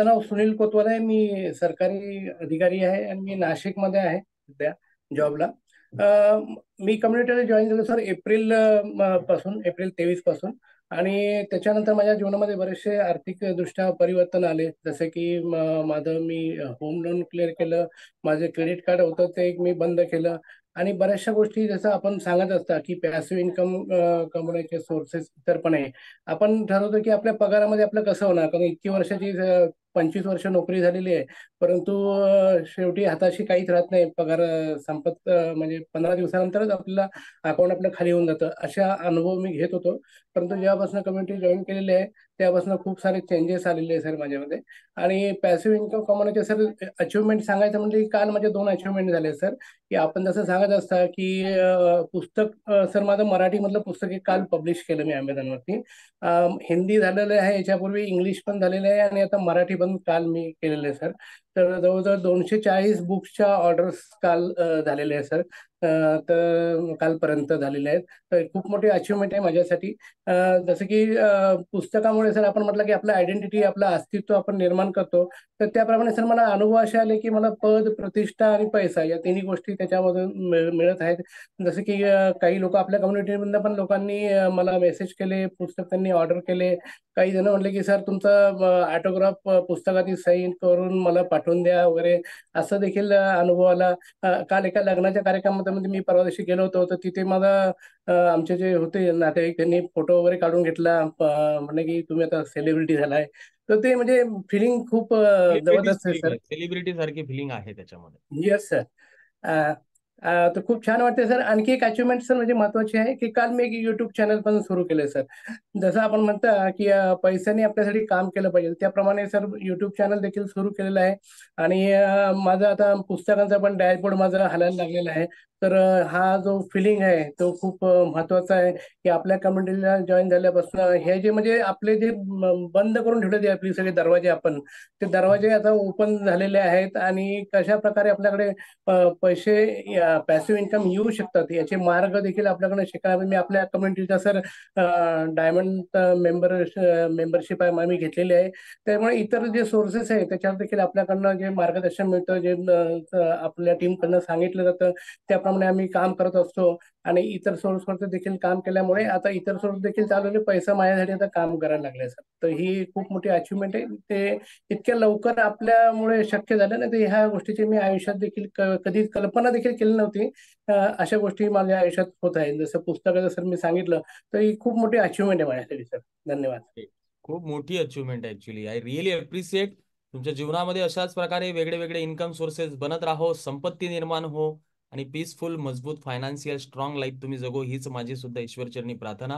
नाव सुनील कोतवाल आहे. मी सरकारी अधिकारी आहे आणि मी नाशिकमध्ये आहे सध्या जॉबला. मी कम्युनिटीला जॉईन झालो सर एप्रिल पासून, एप्रिल 23 पासून. आणि त्याच्यानंतर माझ्या जीवनामध्ये बरेचसे आर्थिक दृष्ट्या परिवर्तन आले. जसे की माझं मी होम लोन क्लिअर केलं. माझे क्रेडिट कार्ड होतं ते एक मी बंद केलं. आणि बऱ्याचशा गोष्टी जसं आपण सांगत असता की पॅसिव्ह इन्कम कमवण्याचे सोर्सेस इतर पण आहे. आपण ठरवतो की आपल्या पगारामध्ये आपलं कसं होणार, कारण इतकी वर्षाची 25 वर्ष नोकरी झालेली आहे. परंतु शेवटी हाताशी काहीच राहत नाही. पगार संपत म्हणजे 15 दिवसानंतरच आपल्याला अकाउंट आपलं खाली होऊन जातं. अशा अनुभव मी घेत होतो. परंतु जेव्हापासून कम्युनिटी जॉईन केलेली आहे तेव्हापासून खूप सारे चेंजेस आलेले आहे सर माझ्यामध्ये. आणि पॅसिव्ह इन्कम कमवण्याचे सर अचिव्हमेंट सांगायचं म्हणजे काल माझे 2 अचिव्हमेंट झाले सर. की आपण जसं सांगत असता की पुस्तक सर माझं मराठीमधलं पुस्तक एक काल पब्लिश केलं मी अमेझॉनवरती. हिंदी झालेलं आहे, याच्यापूर्वी इंग्लिश पण झालेलं आहे आणि आता मराठी पण काल मी केलेलं आहे सर. तर जवळजवळ 240 बुक्सच्या ऑर्डर्स काल झालेले आहे सर. तर कालपर्यंत झालेले आहेत. तर खूप मोठी अचिव्हमेंट आहे माझ्यासाठी. जसं की पुस्तकामुळे सर आपण म्हटलं की आपलं आयडेंटिटी, आपलं अस्तित्व आपण निर्माण करतो. तर त्याप्रमाणे सर मला अनुभव असे आले की मला पद, प्रतिष्ठा आणि पैसा या तिन्ही गोष्टी त्याच्यामधून मिळत आहेत. जसं की काही लोक आपल्या कम्युनिटीमधनं पण लोकांनी मला मेसेज केले, पुस्तक त्यांनी ऑर्डर केले. काही जण म्हटले की सर तुमचा ऑटोग्राफ पुस्तकाची सही करून मला पाठवून द्या वगैरे. असं देखील अनुभव आला. काल एका लग्नाच्या कार्यक्रमामध्ये मी परवा दिवशी गेलो होतो, तर तिथे मला आमचे जे होते नातेवाईक त्यांनी फोटो वगैरे काढून घेतला. म्हणे की तुम्ही आता सेलिब्रिटी झालाय. तर ते म्हणजे फिलिंग खूप सेलिब्रिटीज जबरदस्त आहे फिलिंग सर. आहे, सेलिब्रिटी सारखी फिलिंग आहे त्याच्यामध्ये. Yes sir. तर खूप छान वाटते सर. आणखी एक अचिव्हमेंट सर म्हणजे महत्वाची आहे की काल मी एक युट्यूब चॅनल पण सुरू केले सर. जसं आपण म्हणता की पैशाने आपल्यासाठी काम केलं पाहिजे, त्याप्रमाणे सर युट्यूब चॅनल देखील सुरू केलेलं आहे. आणि माझं आता पुस्तकांचा पण डॅशबोर्ड माझा हलायला लागलेला आहे. तर हा जो फिलिंग आहे तो खूप महत्वाचा आहे की आपल्या कम्युनिटीला जॉईन झाल्यापासून हे जे म्हणजे आपले जे बंद करून ठेवले ते आपली सगळे दरवाजे, आपण ते दरवाजे आता ओपन झालेले आहेत. आणि कशा प्रकारे आपल्याकडे पैसे पॅसिव्ह इन्कम येऊ शकतात याचे मार्ग देखील आपल्याकडे शिकायला मी आपल्या कम्युनिटीचा सर डायमंड मेंबरशिप आहे आम्ही घेतलेली आहे. त्यामुळे इतर जे सोर्सेस आहे त्याच्यावर देखील आपल्याकडनं जे मार्गदर्शन मिळतं, जे आपल्या टीमकडनं सांगितलं जातं त्याप्रमाणे आम्ही काम करत असतो. आणि इतर सोर्सवरती देखील काम केल्यामुळे आता इतर सोर्स देखील चालवले, पैसा माझ्यासाठी आता काम करायला लागले सर. तर ही खूप मोठी अचिव्हमेंट आहे. ते इतक्या लवकर आपल्यामुळे शक्य झालं ना, तर ह्या गोष्टीची मी आयुष्यात देखील कधी कल्पना देखील केली नव्हती. अशा गोष्टी माझ्या आयुष्यात होत आहेत. जसं पुस्तकाचं सर मी सांगितलं, तर ही खूप मोठी अचिव्हमेंट आहे माझ्यासाठी सर. धन्यवाद. खूप मोठी अचिव्हमेंट आहे ऍक्च्युली. I really appreciate. तुमच्या जीवनामध्ये अशाच प्रकारे वेगळे वेगळे इन्कम सोर्सेस बनत राहो, संपत्ती निर्माण हो आणि पीसफुल, मजबूत, फायनान्शियल स्ट्रॉंग लाईफ तुम्ही जगो, हीच माझी सुद्धा ईश्वरचरणी प्रार्थना.